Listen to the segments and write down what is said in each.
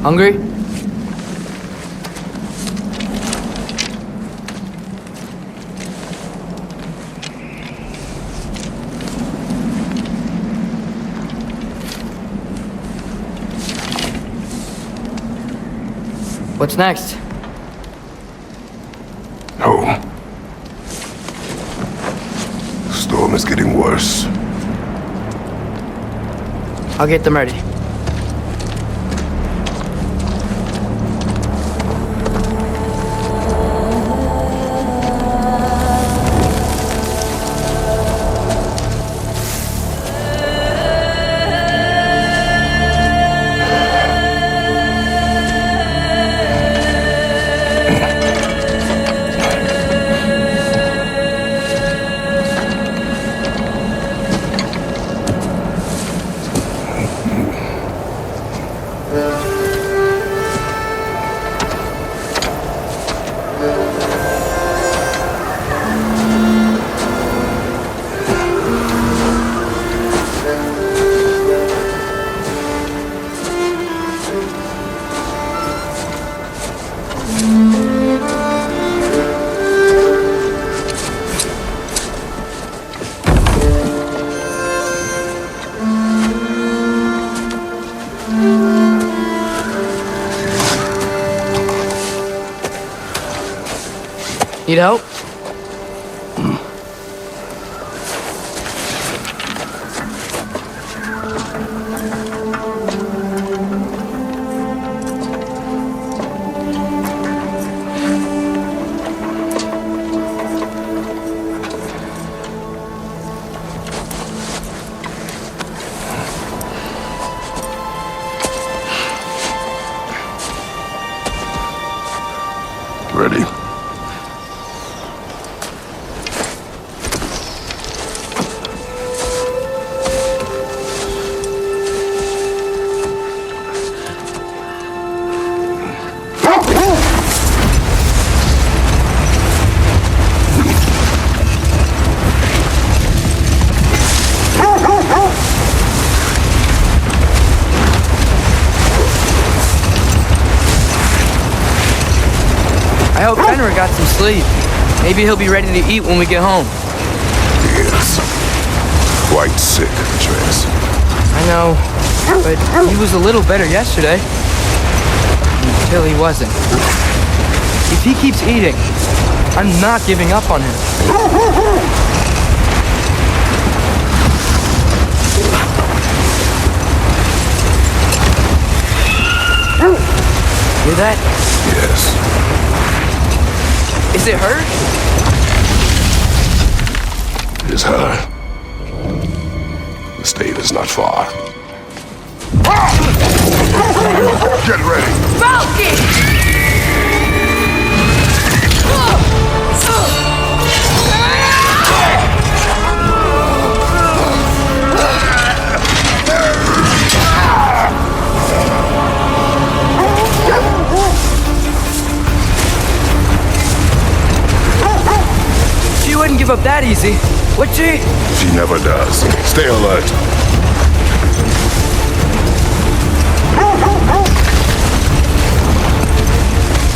Hungry? What's next? Home. The storm is getting worse. I'll get them ready. Need help? Ready? I hope Fenrir got some sleep. Maybe he'll be ready to eat when we get home. He is quite sick, Trace. I know, but he was a little better yesterday. Until he wasn't. If he keeps eating, I'm not giving up on him. Hear that? Yes. Is it her? It is her. The state is not far. Get ready! Falcon! She wouldn't give up that easy, would she? She never does. Stay alert.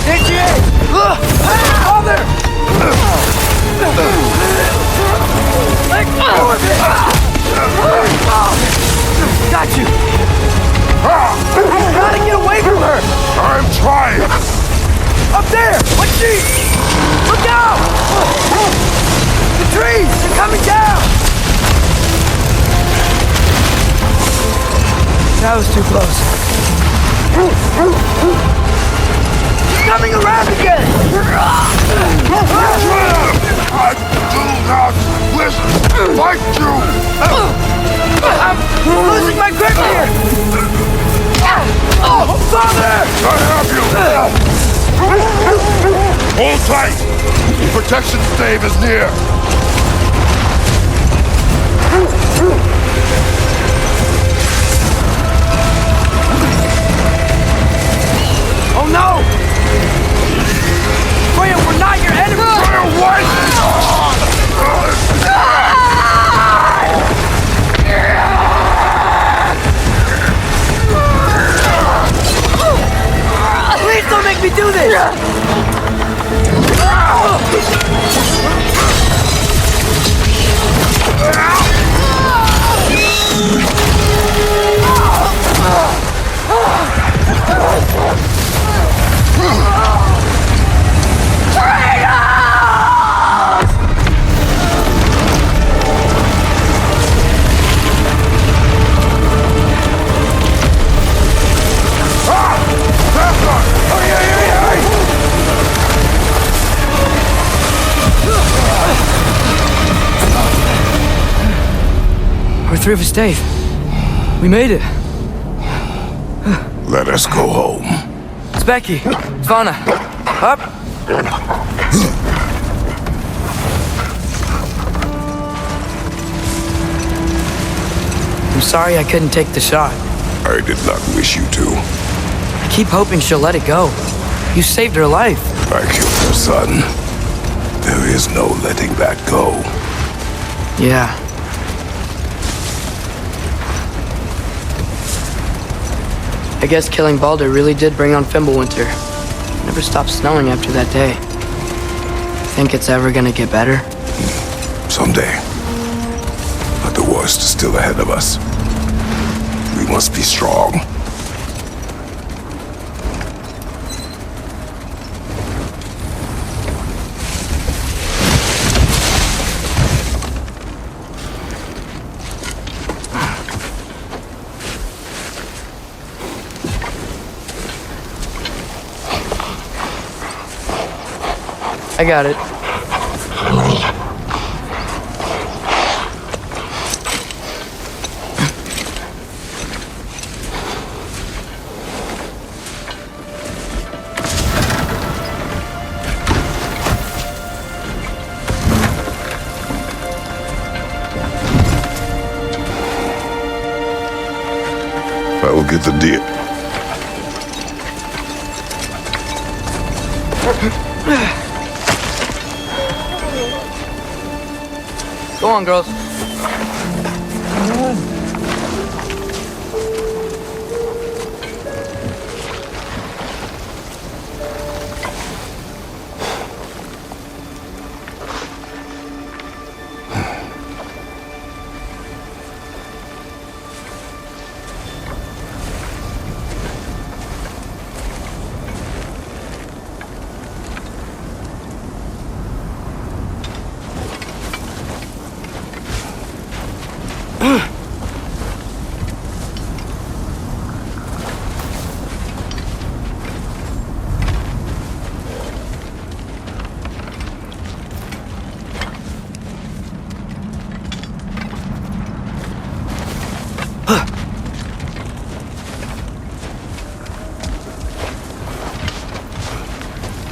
There she is! Father! Let go of it! Got you! Gotta get away from her! I'm trying! Up there! What's she? Look out! The trees! They're coming down! That was too close. She's coming around again! I do not listen! Fight you! I'm losing my grip here! Oh, Father! I have you! Hold tight! The protection stave is near! Oh no! Freya, we're not your enemy! Freya, wait! We're through for Stave. We made it. Let us go home. It's Becky. Svana. Up. I'm sorry I couldn't take the shot. I did not wish you to. I keep hoping she'll let it go. You saved her life. I killed her son. There is no letting that go. Yeah. I guess killing Balder really did bring on Fimbulwinter. It never stopped snowing after that day. Think it's ever gonna get better? Someday. But the worst is still ahead of us. We must be strong. I got it. I will get the deer. Go on, girls.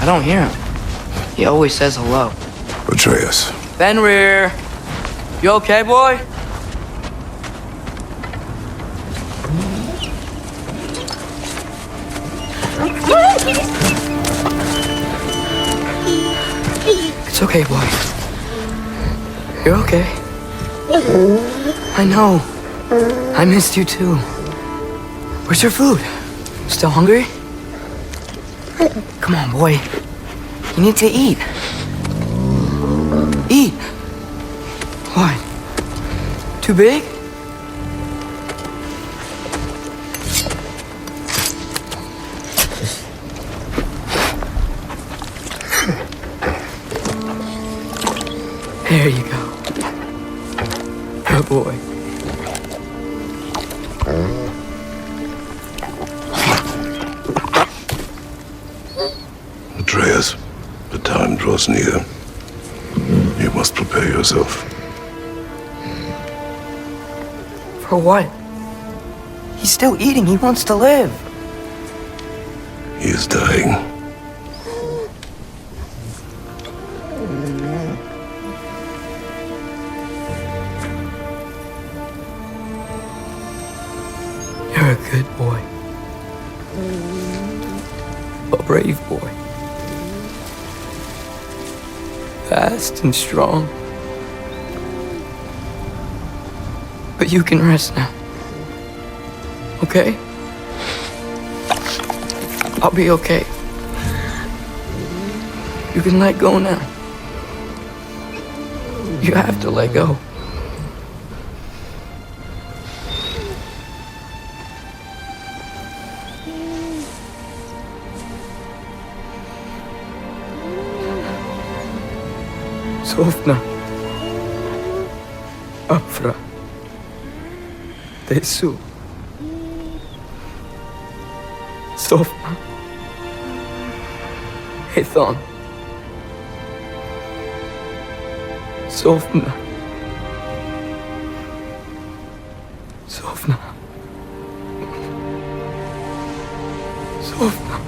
I don't hear him. He always says hello. Atreus. Fenrir! You okay, boy? It's okay, boy. You're okay. I know. I missed you too. Where's your food? Still hungry? Come on, boy. You need to eat. Eat. What? Too big? There you go. Good boy. Atreus, the time draws near. You must prepare yourself. For what? He's still eating. He wants to live. He is dying. You're a good boy. A brave boy. Fast and strong. But you can rest now. Okay? I'll be okay. You can let go now. You have to let go. Sofna. Afra. Tesu. Sofna. Hethon. Sofna. Sofna. Sofna.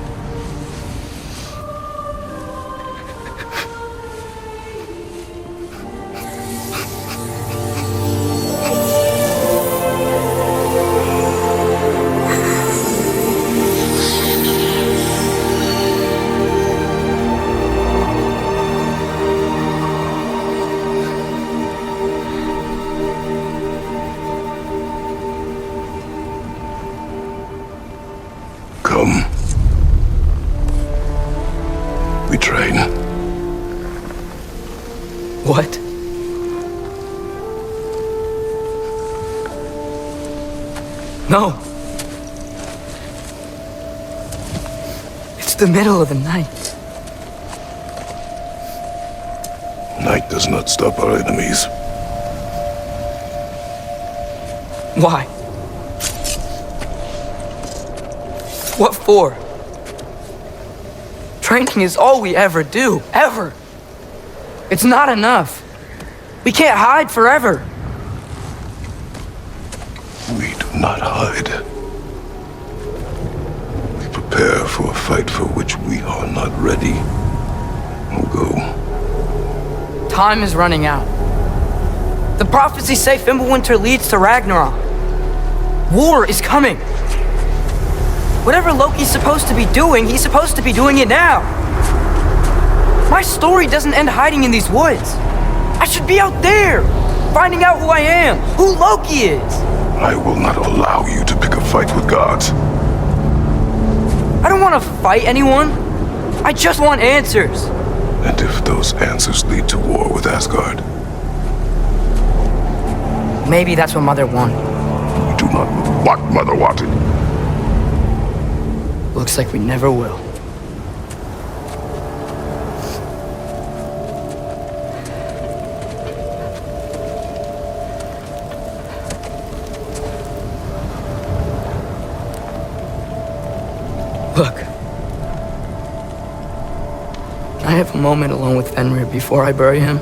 Come. We train. What? No. It's the middle of the night. Night does not stop our enemies. Why? What for? Training is all we ever do, ever. It's not enough. We can't hide forever. We do not hide. We prepare for a fight for which we are not ready. We'll go. Time is running out. The prophecies say Fimbulwinter leads to Ragnarok. War is coming. Whatever Loki's supposed to be doing, he's supposed to be doing it now. My story doesn't end hiding in these woods. I should be out there, finding out who I am, who Loki is. I will not allow you to pick a fight with gods. I don't want to fight anyone. I just want answers. And if those answers lead to war with Asgard? Maybe that's what Mother wanted. We do not know what Mother wanted. Looks like we never will. Look. Can I have a moment alone with Fenrir before I bury him?